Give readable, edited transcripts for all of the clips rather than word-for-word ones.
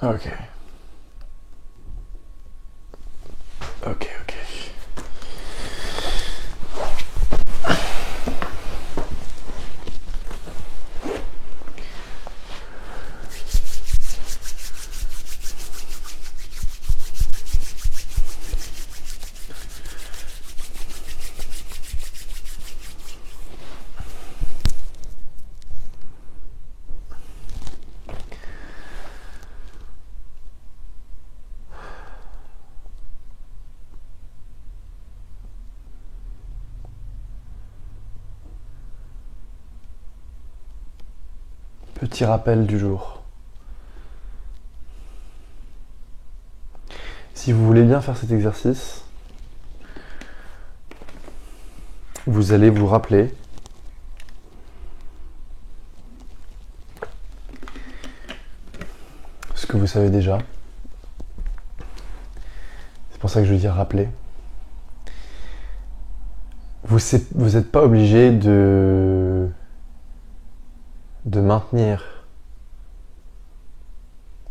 Ok. Ok. Petit rappel du jour. Si vous voulez bien faire cet exercice, vous allez vous rappeler ce que vous savez déjà. C'est pour ça que je veux dire rappeler. Vous n'êtes pas obligé de maintenir,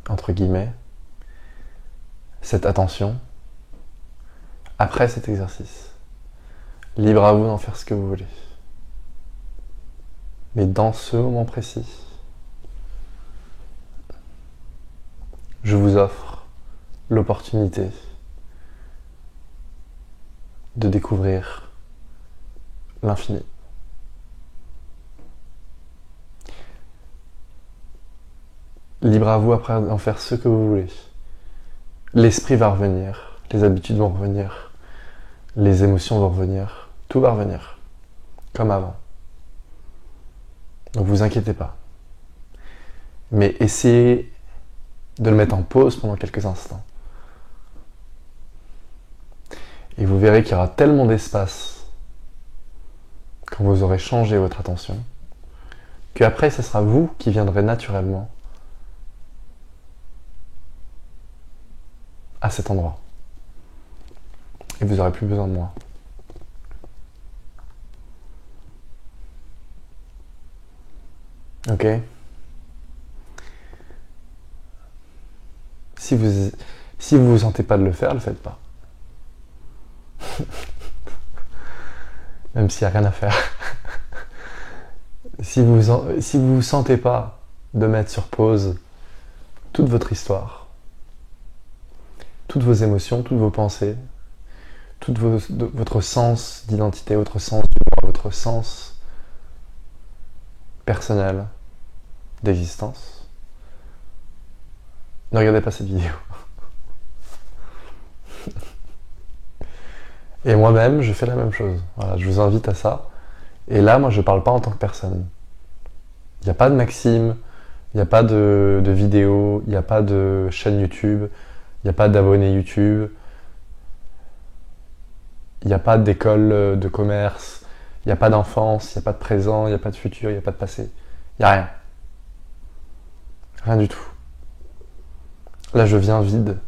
entre guillemets, cette attention après cet exercice. Libre à vous d'en faire ce que vous voulez. Mais dans ce moment précis, je vous offre l'opportunité de découvrir l'infini. Libre à vous après d'en faire ce que vous voulez. L'esprit va revenir, les habitudes vont revenir, les émotions vont revenir, tout va revenir, comme avant. Donc vous inquiétez pas. Mais essayez de le mettre en pause pendant quelques instants. Et vous verrez qu'il y aura tellement d'espace quand vous aurez changé votre attention, qu'après ce sera vous qui viendrez naturellement à cet endroit. Et vous n'aurez plus besoin de moi. Ok ? Si vous sentez pas de le faire, le faites pas. Même s'il n'y a rien à faire. Si vous sentez pas de mettre sur pause toute votre histoire, toutes vos émotions, toutes vos pensées, votre sens d'identité, votre sens du moi, votre sens personnel d'existence, ne regardez pas cette vidéo. Et moi-même, je fais la même chose. Voilà, je vous invite à ça. Et là, moi, je parle pas en tant que personne. Il n'y a pas de Maxime, il n'y a pas de vidéo, il n'y a pas de chaîne YouTube, il n'y a pas d'abonnés YouTube, il n'y a pas d'école de commerce, il n'y a pas d'enfance, il n'y a pas de présent, il n'y a pas de futur, il n'y a pas de passé. Il n'y a rien. Rien du tout. Là, je viens vide.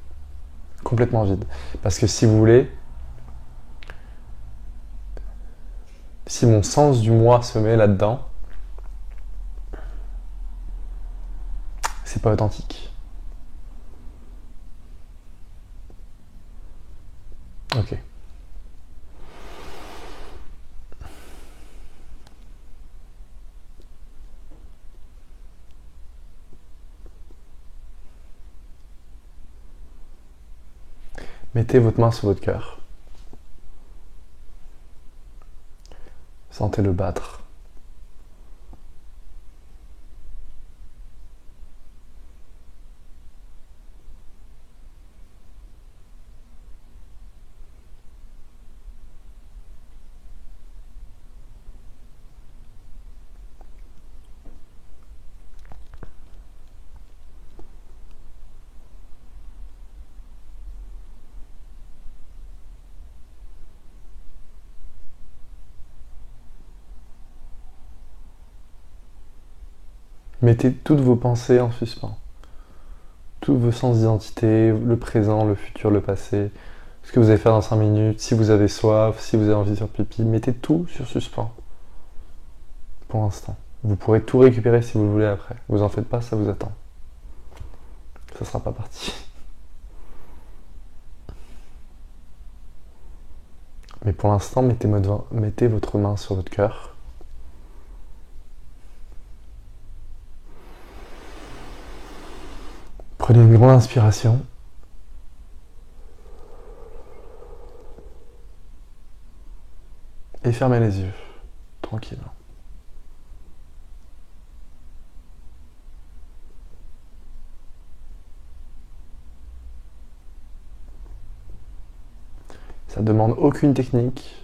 Complètement vide. Parce que si vous voulez, si mon sens du moi se met là-dedans, c'est pas authentique. Ok. Mettez votre main sur votre cœur. Sentez-le battre. Mettez toutes vos pensées en suspens. Tous vos sens d'identité, le présent, le futur, le passé, ce que vous allez faire dans 5 minutes, si vous avez soif, si vous avez envie de faire pipi, mettez tout sur suspens. Pour l'instant. Vous pourrez tout récupérer si vous le voulez après. Vous en faites pas, ça vous attend. ça sera pas parti. Mais pour l'instant, mettez votre main sur votre cœur. Prenez une grande inspiration. Et fermez les yeux, tranquille. Ça ne demande aucune technique,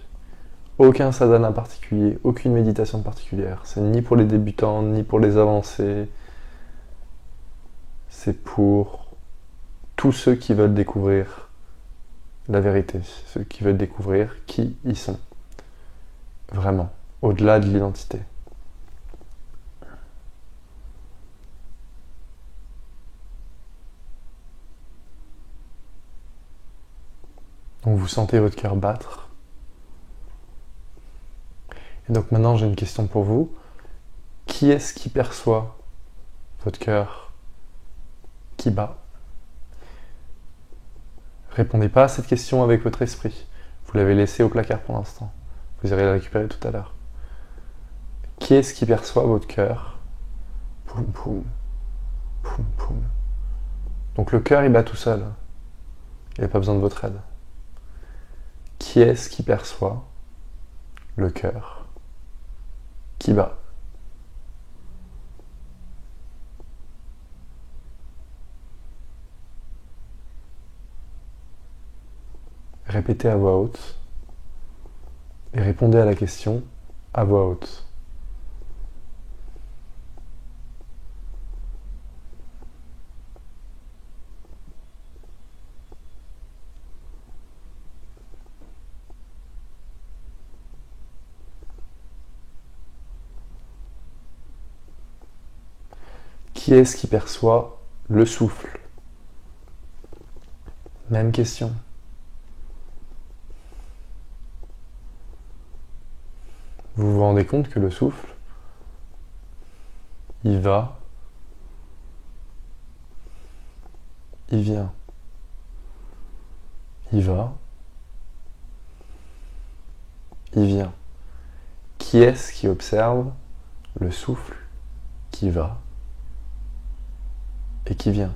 aucun sadhana particulier, aucune méditation particulière. C'est ni pour les débutants, ni pour les avancés. C'est pour tous ceux qui veulent découvrir la vérité, ceux qui veulent découvrir qui ils sont. Vraiment, au-delà de l'identité. Donc vous sentez votre cœur battre. Et donc maintenant j'ai une question pour vous. Qui est-ce qui perçoit votre cœur qui bat? Répondez pas à cette question avec votre esprit. Vous l'avez laissé au placard pour l'instant. Vous irez la récupérer tout à l'heure. Qui est-ce qui perçoit votre cœur? Poum, poum, poum, poum. Donc le cœur il bat tout seul. Il n'a pas besoin de votre aide. Qui est-ce qui perçoit le cœur qui bat? Répétez à voix haute et répondez à la question à voix haute. Qui est-ce qui perçoit le souffle? Même question. Vous vous rendez compte que le souffle, il va, il vient, il va, il vient. Qui est-ce qui observe le souffle qui va et qui vient?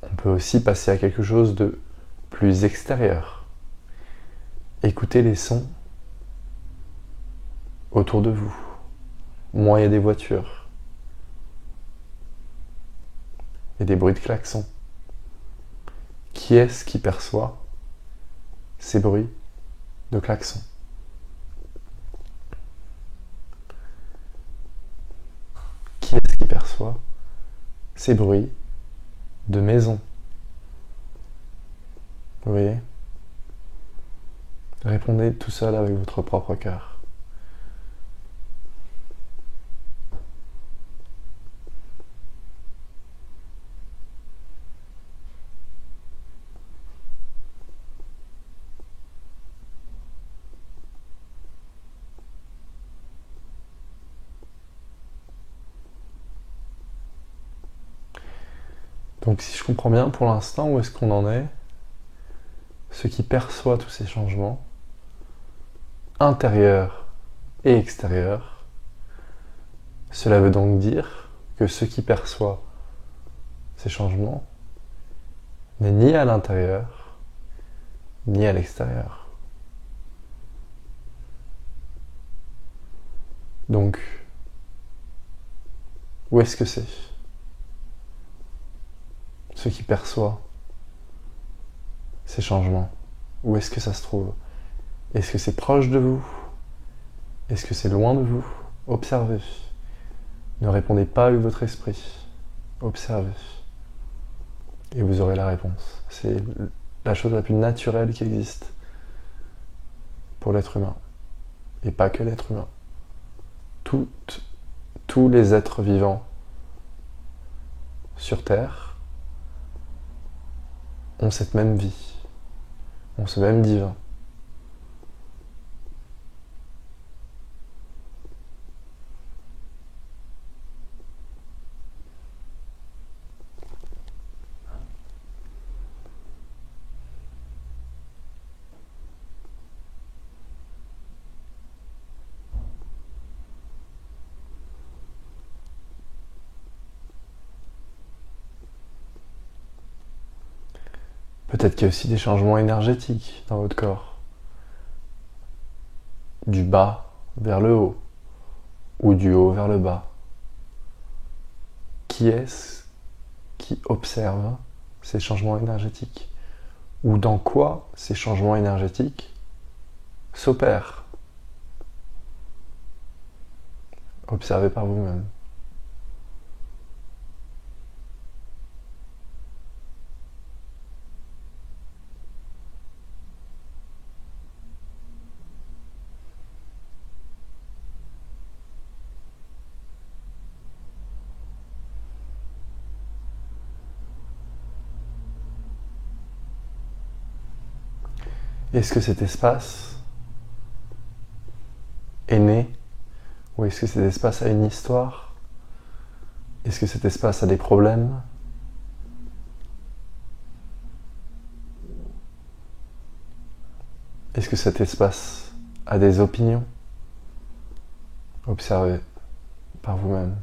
On peut aussi passer à quelque chose de plus extérieur. Écoutez les sons autour de vous. Moins il y a des voitures et des bruits de klaxons. Qui est-ce qui perçoit ces bruits de klaxons? Qui est-ce qui perçoit ces bruits de maison? Vous voyez? Répondez tout seul avec votre propre cœur. Donc si je comprends bien, pour l'instant, où est-ce qu'on en est? Ce qui perçoit tous ces changements, intérieurs et extérieurs, cela veut donc dire que ce qui perçoit ces changements n'est ni à l'intérieur, ni à l'extérieur. Donc, où est-ce que c'est? Ce qui perçoit ces changements, où est-ce que ça se trouve? Est-ce que c'est proche de vous? Est-ce que c'est loin de vous? Observez. Ne répondez pas avec votre esprit. Observez. Et vous aurez la réponse. C'est la chose la plus naturelle qui existe pour l'être humain. Et pas que l'être humain. Tous les êtres vivants sur Terre ont cette même vie. en ce même divin. Peut-être qu'il y a aussi des changements énergétiques dans votre corps. Du bas vers le haut, ou du haut vers le bas. Qui est-ce qui observe ces changements énergétiques? Ou dans quoi ces changements énergétiques s'opèrent? Observez par vous-même. Est-ce que cet espace est né? Ou est-ce que cet espace a une histoire? Est-ce que cet espace a des problèmes? Est-ce que cet espace a des opinions? Observez par vous-même.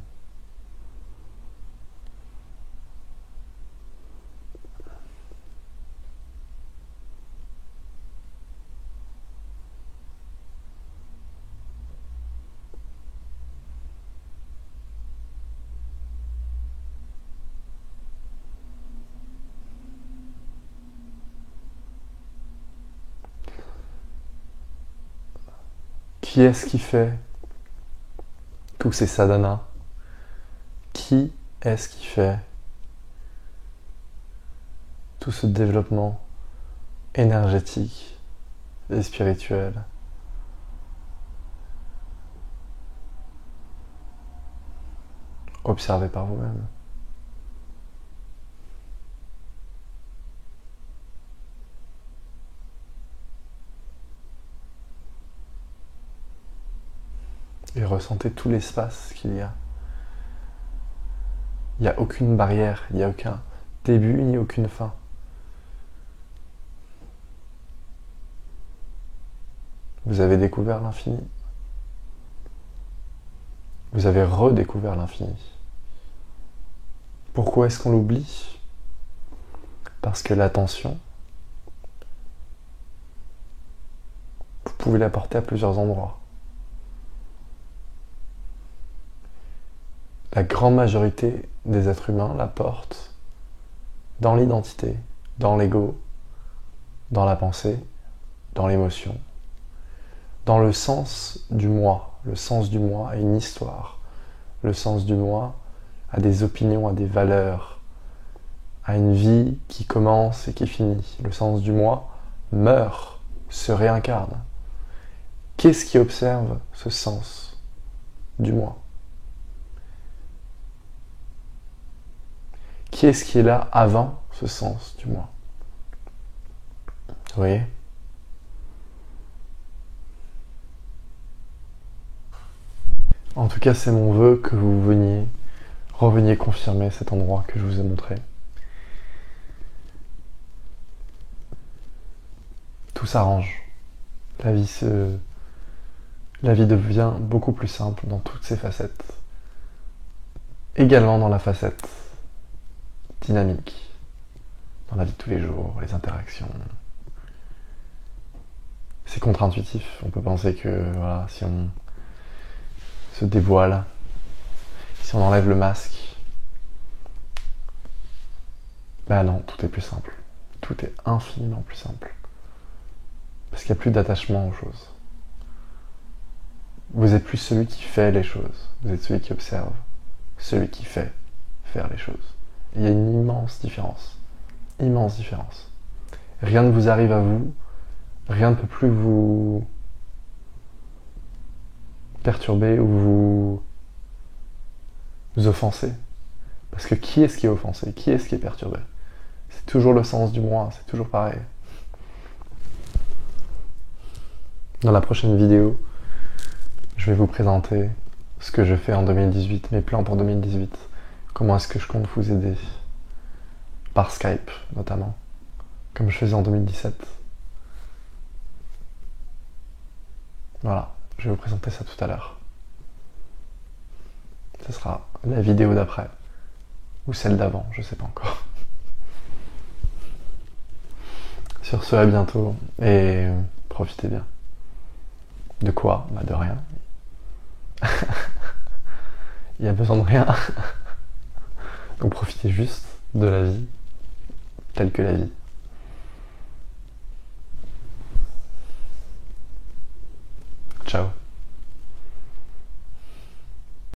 Qui est-ce qui fait tous ces sadhanas? Qui est-ce qui fait tout ce développement énergétique et spirituel? Observez par vous-même. Et ressentez tout l'espace qu'il y a. Il n'y a aucune barrière, il n'y a aucun début ni aucune fin. Vous avez découvert l'infini. Vous avez redécouvert l'infini. Pourquoi est-ce qu'on l'oublie? Parce que l'attention, vous pouvez la porter à plusieurs endroits. La grande majorité des êtres humains la portent dans l'identité, dans l'ego, dans la pensée, dans l'émotion, dans le sens du moi. Le sens du moi a une histoire. Le sens du moi a des opinions, a des valeurs, a une vie qui commence et qui finit. Le sens du moi meurt, se réincarne. Qu'est-ce qui observe ce sens du moi? Qui est-ce qui est là avant ce sens du moi? Vous voyez? En tout cas, c'est mon vœu que vous reveniez confirmer cet endroit que je vous ai montré. Tout s'arrange. La vie devient beaucoup plus simple dans toutes ses facettes. Également dans la facette dynamique, dans la vie de tous les jours, les interactions. C'est contre-intuitif. On peut penser que voilà, si on se dévoile, si on enlève le masque, ben non, tout est plus simple. Tout est infiniment plus simple. Parce qu'il n'y a plus d'attachement aux choses. Vous n'êtes plus celui qui fait les choses. Vous êtes celui qui observe. Celui qui fait faire les choses. Il y a une immense différence. Immense différence. Rien ne vous arrive à vous. Rien ne peut plus vous perturber ou vous offenser. Parce que qui est-ce qui est offensé? Qui est-ce qui est perturbé? C'est toujours le sens du moi, c'est toujours pareil. Dans la prochaine vidéo, je vais vous présenter ce que je fais en 2018, mes plans pour 2018. Comment est-ce que je compte vous aider, par Skype notamment, comme je faisais en 2017. Voilà, je vais vous présenter ça tout à l'heure. Ce sera la vidéo d'après, ou celle d'avant, je sais pas encore. Sur ce, à bientôt, et profitez bien. De quoi? Bah de rien. Il y a besoin de rien. Donc profitez juste de la vie, telle que la vie. Ciao.